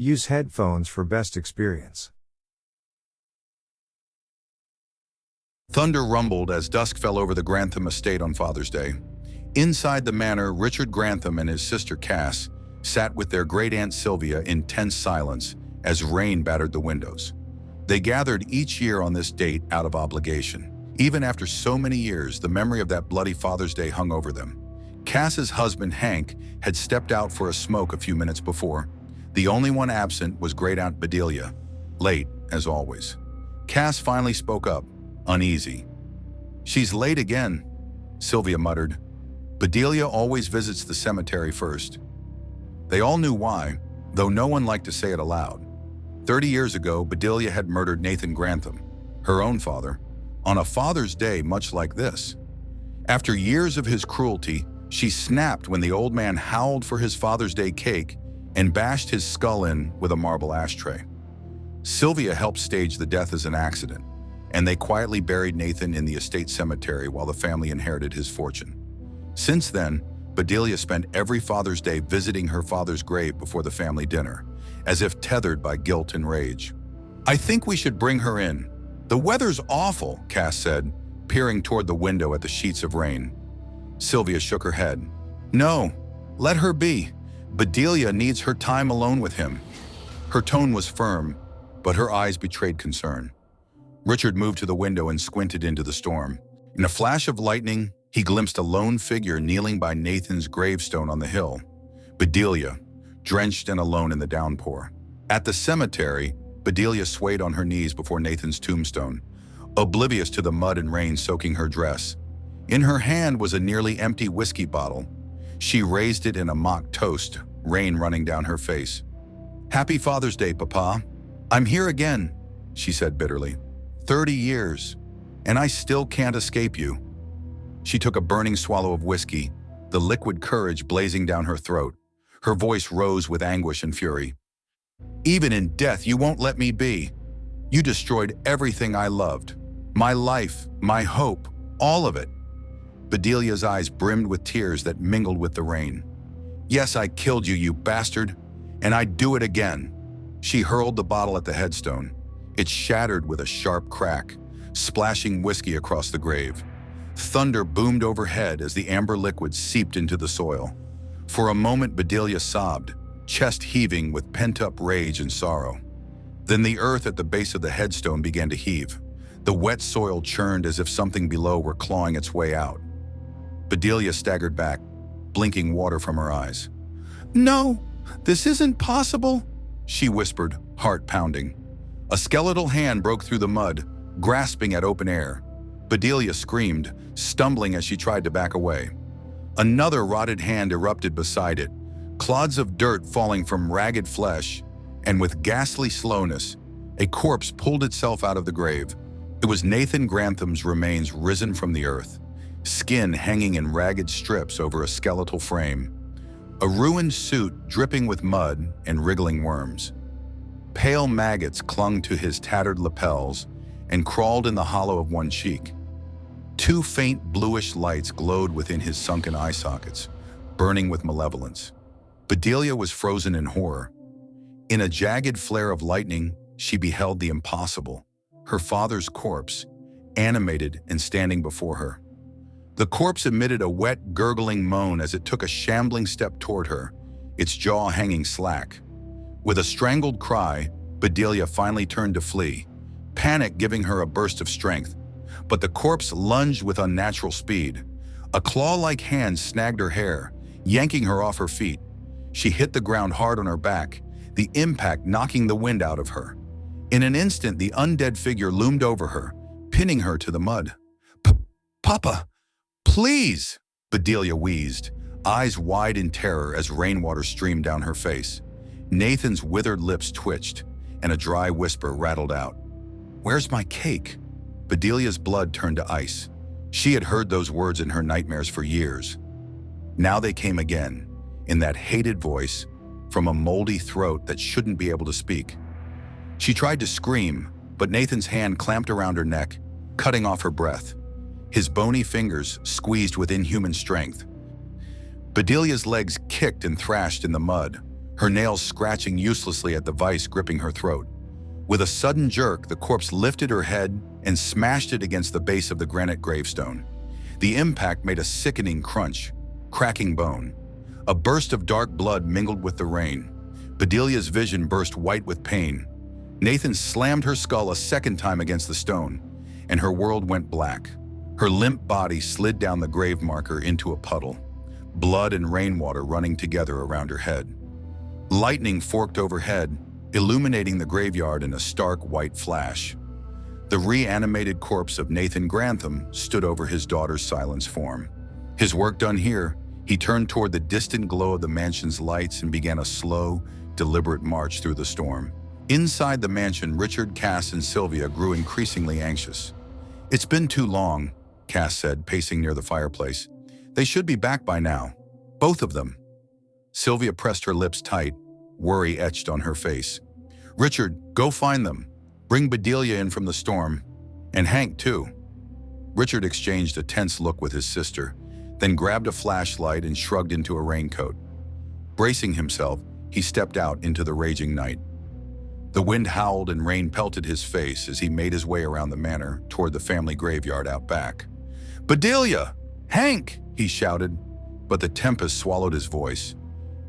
Use headphones for best experience. Thunder rumbled as dusk fell over the Grantham estate on Father's Day. Inside the manor, Richard Grantham and his sister Cass sat with their great-aunt Sylvia in tense silence as rain battered the windows. They gathered each year on this date out of obligation. Even after so many years, the memory of that bloody Father's Day hung over them. Cass's husband, Hank, had stepped out for a smoke a few minutes before. The only one absent was great-aunt Bedelia, late, as always. Cass finally spoke up, uneasy. "She's late again," Sylvia muttered. "Bedelia always visits the cemetery first." They all knew why, though no one liked to say it aloud. 30 years ago, Bedelia had murdered Nathan Grantham, her own father, on a Father's Day much like this. After years of his cruelty, she snapped when the old man howled for his Father's Day cake and bashed his skull in with a marble ashtray. Sylvia helped stage the death as an accident, and they quietly buried Nathan in the estate cemetery while the family inherited his fortune. Since then, Bedelia spent every Father's Day visiting her father's grave before the family dinner, as if tethered by guilt and rage. "I think we should bring her in. The weather's awful," Cass said, peering toward the window at the sheets of rain. Sylvia shook her head. "No, let her be. Bedelia needs her time alone with him." Her tone was firm, but her eyes betrayed concern. Richard moved to the window and squinted into the storm. In a flash of lightning, he glimpsed a lone figure kneeling by Nathan's gravestone on the hill. Bedelia, drenched and alone in the downpour. At the cemetery, Bedelia swayed on her knees before Nathan's tombstone, oblivious to the mud and rain soaking her dress. In her hand was a nearly empty whiskey bottle. She raised it in a mock toast, rain running down her face. "Happy Father's Day, Papa. I'm here again," she said bitterly. 30 years, and I still can't escape you." She took a burning swallow of whiskey, the liquid courage blazing down her throat. Her voice rose with anguish and fury. "Even in death, you won't let me be. You destroyed everything I loved. My life, my hope, all of it." Bedelia's eyes brimmed with tears that mingled with the rain. "Yes, I killed you, you bastard, and I'd do it again." She hurled the bottle at the headstone. It shattered with a sharp crack, splashing whiskey across the grave. Thunder boomed overhead as the amber liquid seeped into the soil. For a moment, Bedelia sobbed, chest heaving with pent-up rage and sorrow. Then the earth at the base of the headstone began to heave. The wet soil churned as if something below were clawing its way out. Bedelia staggered back, blinking water from her eyes. "No, this isn't possible," she whispered, heart pounding. A skeletal hand broke through the mud, grasping at open air. Bedelia screamed, stumbling as she tried to back away. Another rotted hand erupted beside it, clods of dirt falling from ragged flesh, and with ghastly slowness, a corpse pulled itself out of the grave. It was Nathan Grantham's remains risen from the earth, skin hanging in ragged strips over a skeletal frame, a ruined suit dripping with mud and wriggling worms. Pale maggots clung to his tattered lapels and crawled in the hollow of one cheek. Two faint bluish lights glowed within his sunken eye sockets, burning with malevolence. Bedelia was frozen in horror. In a jagged flare of lightning, she beheld the impossible, her father's corpse, animated and standing before her. The corpse emitted a wet, gurgling moan as it took a shambling step toward her, its jaw hanging slack. With a strangled cry, Bedelia finally turned to flee, panic giving her a burst of strength. But the corpse lunged with unnatural speed. A claw-like hand snagged her hair, yanking her off her feet. She hit the ground hard on her back, the impact knocking the wind out of her. In an instant, the undead figure loomed over her, pinning her to the mud. "Papa, please!" Bedelia wheezed, eyes wide in terror as rainwater streamed down her face. Nathan's withered lips twitched, and a dry whisper rattled out. "Where's my cake?" Bedelia's blood turned to ice. She had heard those words in her nightmares for years. Now they came again, in that hated voice, from a moldy throat that shouldn't be able to speak. She tried to scream, but Nathan's hand clamped around her neck, cutting off her breath. His bony fingers squeezed with inhuman strength. Bedelia's legs kicked and thrashed in the mud, her nails scratching uselessly at the vice gripping her throat. With a sudden jerk, the corpse lifted her head and smashed it against the base of the granite gravestone. The impact made a sickening crunch, cracking bone. A burst of dark blood mingled with the rain. Bedelia's vision burst white with pain. Nathan slammed her skull a second time against the stone, and her world went black. Her limp body slid down the grave marker into a puddle, blood and rainwater running together around her head. Lightning forked overhead, illuminating the graveyard in a stark white flash. The reanimated corpse of Nathan Grantham stood over his daughter's silenced form. His work done here, he turned toward the distant glow of the mansion's lights and began a slow, deliberate march through the storm. Inside the mansion, Richard, Cass, and Sylvia grew increasingly anxious. "It's been too long," Cass said, pacing near the fireplace. "They should be back by now. Both of them." Sylvia pressed her lips tight, worry etched on her face. "Richard, go find them. Bring Bedelia in from the storm. And Hank, too." Richard exchanged a tense look with his sister, then grabbed a flashlight and shrugged into a raincoat. Bracing himself, he stepped out into the raging night. The wind howled and rain pelted his face as he made his way around the manor toward the family graveyard out back. "Bedelia! Hank!" he shouted, but the tempest swallowed his voice.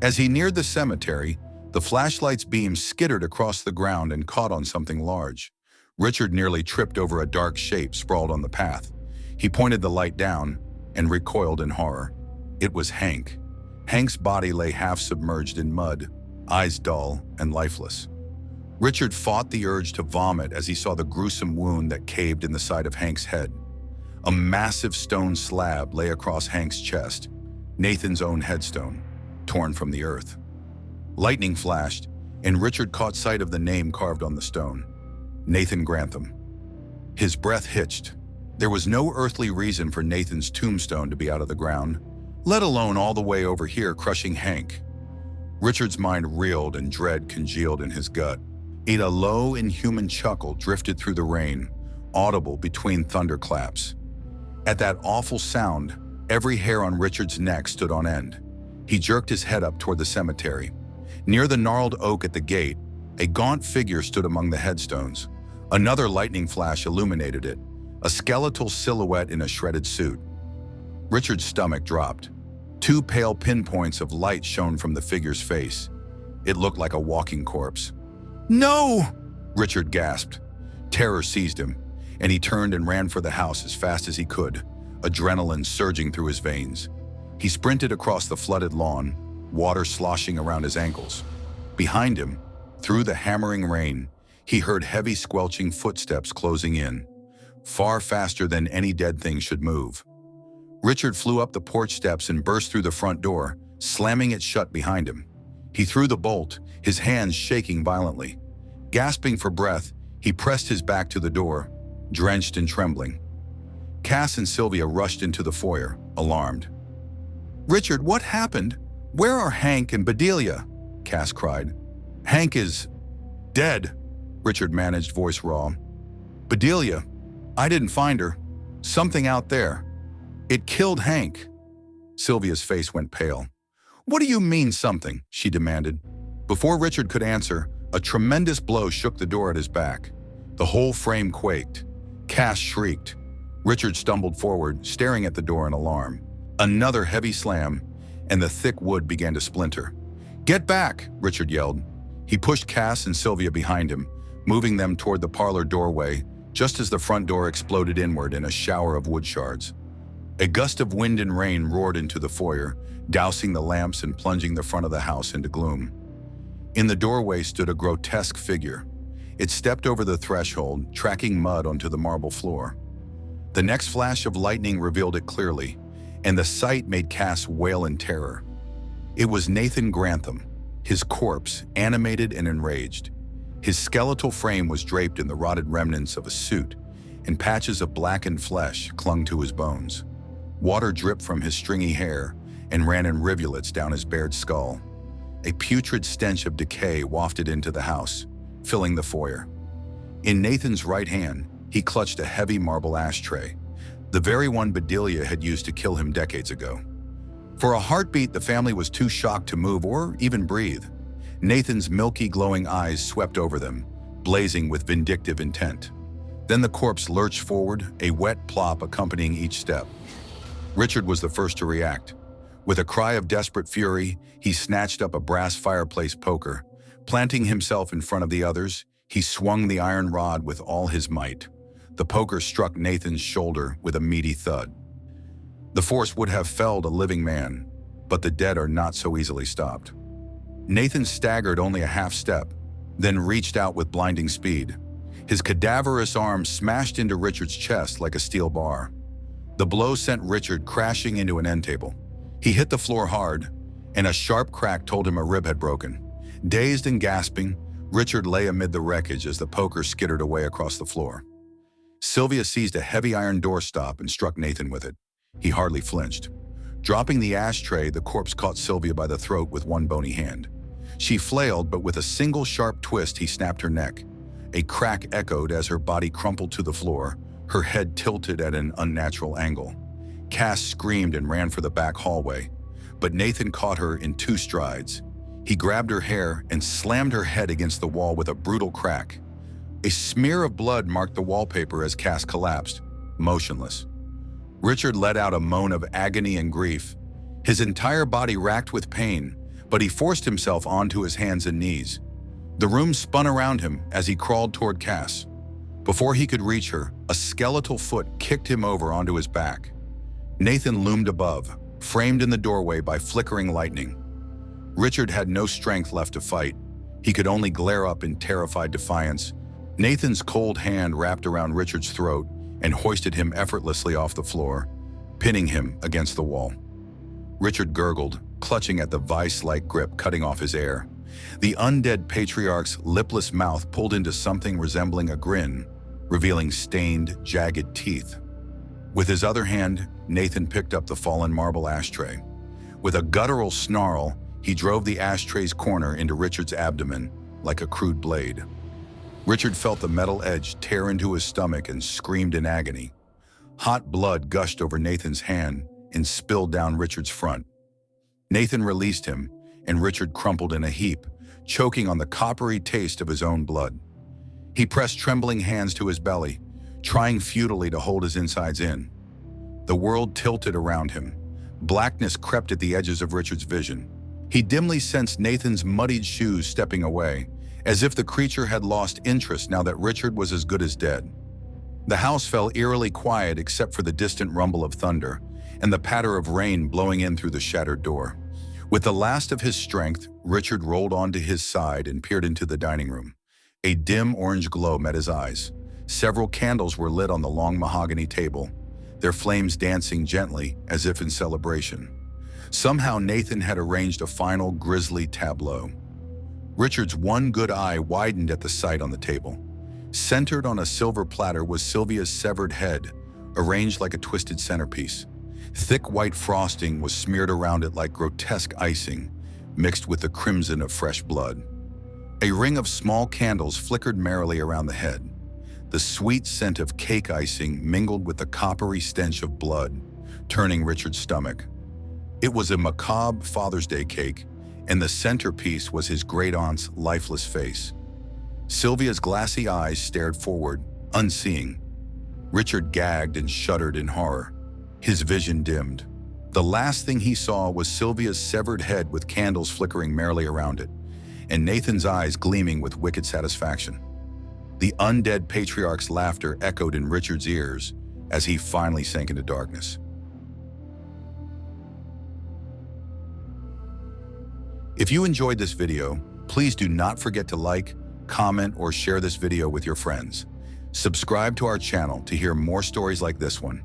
As he neared the cemetery, the flashlight's beam skittered across the ground and caught on something large. Richard nearly tripped over a dark shape sprawled on the path. He pointed the light down and recoiled in horror. It was Hank. Hank's body lay half submerged in mud, eyes dull and lifeless. Richard fought the urge to vomit as he saw the gruesome wound that caved in the side of Hank's head. A massive stone slab lay across Hank's chest, Nathan's own headstone, torn from the earth. Lightning flashed, and Richard caught sight of the name carved on the stone: Nathan Grantham. His breath hitched. There was no earthly reason for Nathan's tombstone to be out of the ground, let alone all the way over here crushing Hank. Richard's mind reeled and dread congealed in his gut. A low, inhuman chuckle drifted through the rain, audible between thunderclaps. At that awful sound, every hair on Richard's neck stood on end. He jerked his head up toward the cemetery. Near the gnarled oak at the gate, a gaunt figure stood among the headstones. Another lightning flash illuminated it, a skeletal silhouette in a shredded suit. Richard's stomach dropped. Two pale pinpoints of light shone from the figure's face. It looked like a walking corpse. "No!" Richard gasped. Terror seized him, and he turned and ran for the house as fast as he could, adrenaline surging through his veins. He sprinted across the flooded lawn, water sloshing around his ankles. Behind him, through the hammering rain, he heard heavy squelching footsteps closing in, far faster than any dead thing should move. Richard flew up the porch steps and burst through the front door, slamming it shut behind him. He threw the bolt, his hands shaking violently. Gasping for breath, he pressed his back to the door, drenched and trembling. Cass and Sylvia rushed into the foyer, alarmed. "Richard, what happened? Where are Hank and Bedelia?" Cass cried. "Hank is dead," Richard managed, voice raw. "Bedelia, I didn't find her. Something out there. It killed Hank." Sylvia's face went pale. "What do you mean something?" she demanded. Before Richard could answer, a tremendous blow shook the door at his back. The whole frame quaked. Cass shrieked. Richard stumbled forward, staring at the door in alarm. Another heavy slam, and the thick wood began to splinter. "Get back!" Richard yelled. He pushed Cass and Sylvia behind him, moving them toward the parlor doorway, just as the front door exploded inward in a shower of wood shards. A gust of wind and rain roared into the foyer, dousing the lamps and plunging the front of the house into gloom. In the doorway stood a grotesque figure. It stepped over the threshold, tracking mud onto the marble floor. The next flash of lightning revealed it clearly, and the sight made Cass wail in terror. It was Nathan Grantham, his corpse animated and enraged. His skeletal frame was draped in the rotted remnants of a suit, and patches of blackened flesh clung to his bones. Water dripped from his stringy hair and ran in rivulets down his bared skull. A putrid stench of decay wafted into the house, filling the foyer. In Nathan's right hand, he clutched a heavy marble ashtray, the very one Bedelia had used to kill him decades ago. For a heartbeat, the family was too shocked to move or even breathe. Nathan's milky glowing eyes swept over them, blazing with vindictive intent. Then the corpse lurched forward, a wet plop accompanying each step. Richard was the first to react. With a cry of desperate fury, he snatched up a brass fireplace poker. Planting himself in front of the others, he swung the iron rod with all his might. The poker struck Nathan's shoulder with a meaty thud. The force would have felled a living man, but the dead are not so easily stopped. Nathan staggered only a half step, then reached out with blinding speed. His cadaverous arm smashed into Richard's chest like a steel bar. The blow sent Richard crashing into an end table. He hit the floor hard, and a sharp crack told him a rib had broken. Dazed and gasping, Richard lay amid the wreckage as the poker skittered away across the floor. Sylvia seized a heavy iron doorstop and struck Nathan with it. He hardly flinched. Dropping the ashtray, the corpse caught Sylvia by the throat with one bony hand. She flailed, but with a single sharp twist, he snapped her neck. A crack echoed as her body crumpled to the floor, her head tilted at an unnatural angle. Cass screamed and ran for the back hallway, but Nathan caught her in 2 strides. He grabbed her hair and slammed her head against the wall with a brutal crack. A smear of blood marked the wallpaper as Cass collapsed, motionless. Richard let out a moan of agony and grief. His entire body racked with pain, but he forced himself onto his hands and knees. The room spun around him as he crawled toward Cass. Before he could reach her, a skeletal foot kicked him over onto his back. Nathan loomed above, framed in the doorway by flickering lightning. Richard had no strength left to fight. He could only glare up in terrified defiance. Nathan's cold hand wrapped around Richard's throat and hoisted him effortlessly off the floor, pinning him against the wall. Richard gurgled, clutching at the vice-like grip cutting off his air. The undead patriarch's lipless mouth pulled into something resembling a grin, revealing stained, jagged teeth. With his other hand, Nathan picked up the fallen marble ashtray. With a guttural snarl, he drove the ashtray's corner into Richard's abdomen like a crude blade. Richard felt the metal edge tear into his stomach and screamed in agony. Hot blood gushed over Nathan's hand and spilled down Richard's front. Nathan released him, and Richard crumpled in a heap, choking on the coppery taste of his own blood. He pressed trembling hands to his belly, trying futilely to hold his insides in. The world tilted around him. Blackness crept at the edges of Richard's vision. He dimly sensed Nathan's muddied shoes stepping away, as if the creature had lost interest now that Richard was as good as dead. The house fell eerily quiet except for the distant rumble of thunder and the patter of rain blowing in through the shattered door. With the last of his strength, Richard rolled onto his side and peered into the dining room. A dim orange glow met his eyes. Several candles were lit on the long mahogany table, their flames dancing gently as if in celebration. Somehow Nathan had arranged a final grisly tableau. Richard's one good eye widened at the sight on the table. Centered on a silver platter was Sylvia's severed head, arranged like a twisted centerpiece. Thick white frosting was smeared around it like grotesque icing, mixed with the crimson of fresh blood. A ring of small candles flickered merrily around the head. The sweet scent of cake icing mingled with the coppery stench of blood, turning Richard's stomach. It was a macabre Father's Day cake, and the centerpiece was his great-aunt's lifeless face. Sylvia's glassy eyes stared forward, unseeing. Richard gagged and shuddered in horror. His vision dimmed. The last thing he saw was Sylvia's severed head with candles flickering merrily around it, and Nathan's eyes gleaming with wicked satisfaction. The undead patriarch's laughter echoed in Richard's ears as he finally sank into darkness. If you enjoyed this video, please do not forget to like, comment, or share this video with your friends. Subscribe to our channel to hear more stories like this one.